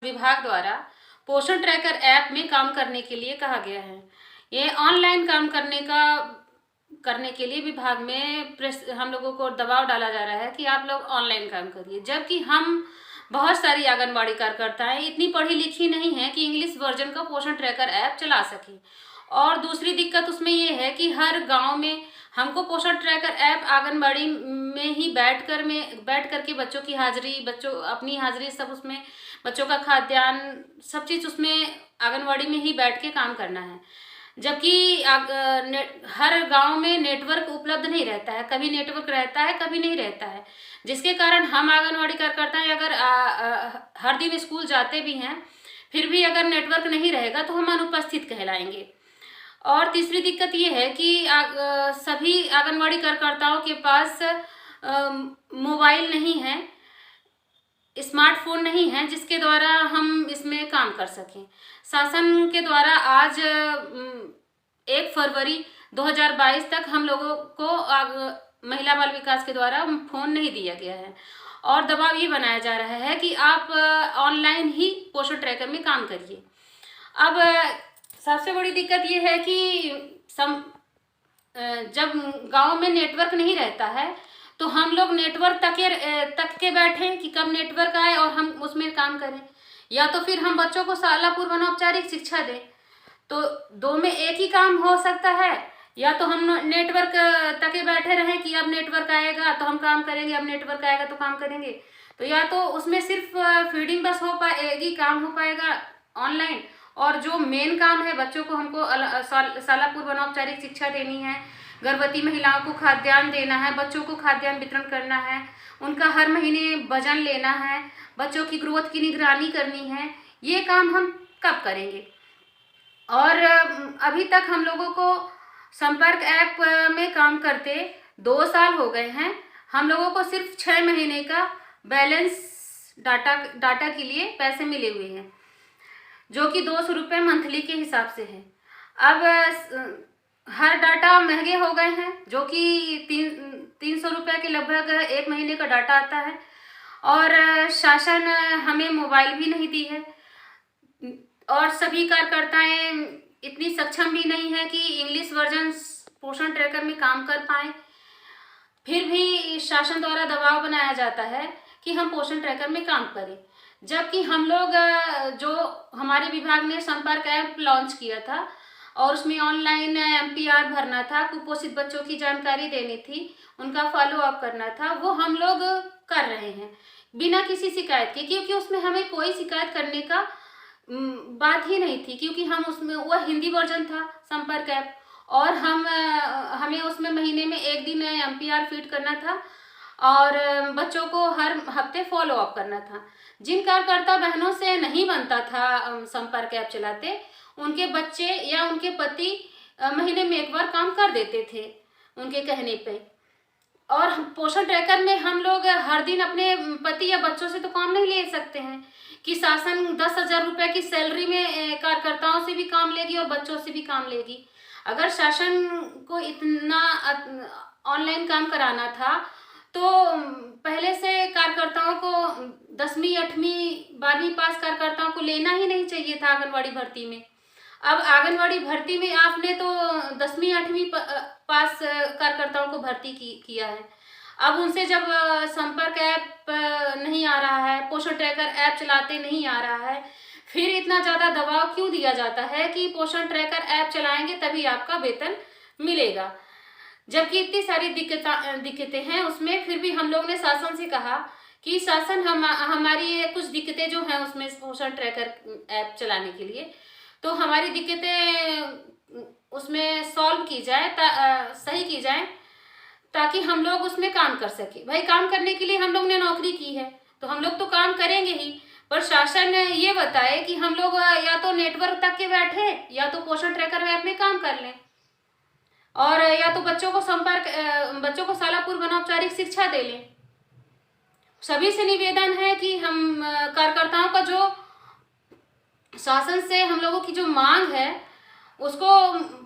विभाग द्वारा पोषण ट्रैकर ऐप में काम करने के लिए कहा गया है। ये ऑनलाइन काम करने के लिए विभाग में हम लोगों को दबाव डाला जा रहा है कि आप लोग ऑनलाइन काम करिए, जबकि हम बहुत सारी आंगनबाड़ी कार्यकर्ताएं इतनी पढ़ी लिखी नहीं है कि इंग्लिश वर्जन का पोषण ट्रैकर ऐप चला सके। और दूसरी दिक्कत उसमें ये है कि हर गांव में हमको पोषण ट्रैकर ऐप आंगनबाड़ी में ही बैठ कर के बच्चों की हाजिरी, बच्चों अपनी हाजिरी, सब उसमें बच्चों का खाद्यान्न, सब चीज़ उसमें आंगनबाड़ी में ही बैठ के काम करना है। जबकि हर गांव में नेटवर्क उपलब्ध नहीं रहता है, कभी नेटवर्क रहता है कभी नहीं रहता है, जिसके कारण हम आंगनबाड़ी कार्यकर्ता अगर हर दिन स्कूल जाते भी हैं फिर भी अगर नेटवर्क नहीं रहेगा तो हम अनुपस्थित कहलाएंगे। और तीसरी दिक्कत ये है कि सभी आंगनबाड़ी कार्यकर्ताओं के पास मोबाइल नहीं है, स्मार्टफोन नहीं है, जिसके द्वारा हम इसमें काम कर सकें। शासन के द्वारा आज 1 फरवरी 2022 तक हम लोगों को महिला बाल विकास के द्वारा फोन नहीं दिया गया है और दबाव ये बनाया जा रहा है कि आप ऑनलाइन ही पोषण ट्रैकर में काम करिए। अब सबसे बड़ी दिक्कत ये है कि जब गांव में नेटवर्क नहीं रहता है तो हम लोग नेटवर्क तक के बैठे कि कब नेटवर्क आए और हम उसमें काम करें, या तो फिर हम बच्चों को शाला पूर्व अनौपचारिक शिक्षा दें। तो दो में एक ही काम हो सकता है, या तो हम नेटवर्क तक के बैठे रहें कि अब नेटवर्क आएगा तो हम काम करेंगे, अब नेटवर्क आएगा तो काम करेंगे। तो या तो उसमें सिर्फ फीडिंग बस हो पाएगी, काम हो पाएगा ऑनलाइन, और जो मेन काम है बच्चों को हमको शाला पूर्व अनौपचारिक शिक्षा देनी है, गर्भवती महिलाओं को खाद्यान्न देना है, बच्चों को खाद्यान्न वितरण करना है, उनका हर महीने वजन लेना है, बच्चों की ग्रोथ की निगरानी करनी है, ये काम हम कब करेंगे। और अभी तक हम लोगों को संपर्क ऐप में काम करते 2 साल हो गए हैं। हम लोगों को सिर्फ 6 महीने का बैलेंस डाटा के लिए पैसे मिले हुए हैं, जो कि 200 रुपये मंथली के हिसाब से है। अब हर डाटा महंगे हो गए हैं, जो कि 300 रुपये के लगभग 1 महीने का डाटा आता है। और शासन हमें मोबाइल भी नहीं दी है, और सभी कार्यकर्ताएं इतनी सक्षम भी नहीं है कि इंग्लिश वर्जन पोषण ट्रैकर में काम कर पाएँ। फिर भी शासन द्वारा दबाव बनाया जाता है कि हम पोषण ट्रैकर में काम करें, जबकि हम लोग जो हमारे विभाग ने संपर्क ऐप लॉन्च किया था और उसमें ऑनलाइन MPR भरना था, कुपोषित बच्चों की जानकारी देनी थी, उनका फॉलो अप करना था, वो हम लोग कर रहे हैं बिना किसी शिकायत के, क्योंकि उसमें हमें कोई शिकायत करने का बात ही नहीं थी, क्योंकि हम उसमें, वह हिंदी वर्जन था संपर्क ऐप, और हमें उसमें महीने में 1 दिन MPR फीड करना था और बच्चों को हर हफ्ते फॉलो अप करना था। जिन कार्यकर्ता बहनों से नहीं बनता था संपर्क ऐप चलाते, उनके बच्चे या उनके पति महीने में 1 बार काम कर देते थे उनके कहने पे। और पोषण ट्रैकर में हम लोग हर दिन अपने पति या बच्चों से तो काम नहीं ले सकते हैं कि शासन 10,000 रुपये की सैलरी में कार्यकर्ताओं से भी काम लेगी और बच्चों से भी काम लेगी। अगर शासन को इतना ऑनलाइन काम कराना था तो पहले से कार्यकर्ताओं को 10वीं 8वीं 12वीं पास कार्यकर्ताओं को लेना ही नहीं चाहिए था आंगनबाड़ी भर्ती में। अब आंगनबाड़ी भर्ती में आपने तो 10वीं 8वीं पास कार्यकर्ताओं को भर्ती किया है। अब उनसे जब संपर्क ऐप नहीं आ रहा है, पोषण ट्रैकर ऐप चलाते नहीं आ रहा है, फिर इतना ज़्यादा दबाव क्यों दिया जाता है कि पोषण ट्रैकर ऐप चलाएंगे तभी आपका वेतन मिलेगा, जबकि इतनी सारी दिक्कतें हैं उसमें। फिर भी हम लोग ने शासन से कहा कि शासन हमारी कुछ दिक्कतें जो हैं उसमें पोषण ट्रैकर ऐप चलाने के लिए, तो हमारी दिक्कतें उसमें सॉल्व की जाए, सही की जाए, ताकि हम लोग उसमें काम कर सके। भाई काम करने के लिए हम लोग ने नौकरी की है तो हम लोग तो काम करेंगे ही, पर शासन ये बताए कि हम लोग या तो नेटवर्क तक के बैठे या तो पोषण ट्रैकर ऐप में काम कर लें, और या तो बच्चों को शाला पूर्व अनौपचारिक शिक्षा दे लें। सभी से निवेदन है कि हम कार्यकर्ताओं का जो शासन से हम लोगों की जो मांग है उसको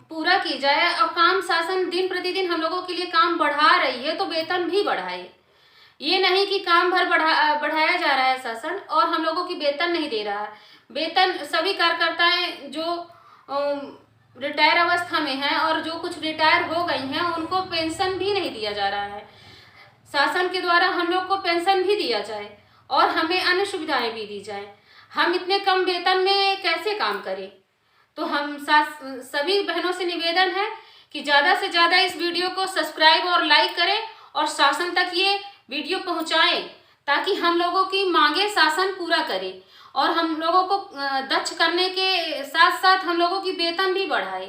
पूरा की जाए, और काम शासन दिन प्रतिदिन हम लोगों के लिए काम बढ़ा रही है तो वेतन भी बढ़ाए। ये नहीं कि काम भर बढ़ाया जा रहा है शासन और हम लोगों की वेतन नहीं दे रहा है। वेतन सभी कार्यकर्ताएं जो रिटायर अवस्था में हैं और जो कुछ रिटायर हो गई हैं उनको पेंशन भी नहीं दिया जा रहा है। शासन के द्वारा हम लोग को पेंशन भी दिया जाए और हमें अन्य सुविधाएं भी दी जाए। हम इतने कम वेतन में कैसे काम करें? तो हम सभी बहनों से निवेदन है कि ज़्यादा से ज़्यादा इस वीडियो को सब्सक्राइब और लाइक करें और शासन तक ये वीडियो पहुंचाएं, ताकि हम लोगों की मांगे शासन पूरा करे और हम लोगों को दक्ष करने के साथ साथ हम लोगों की वेतन भी बढ़ाए।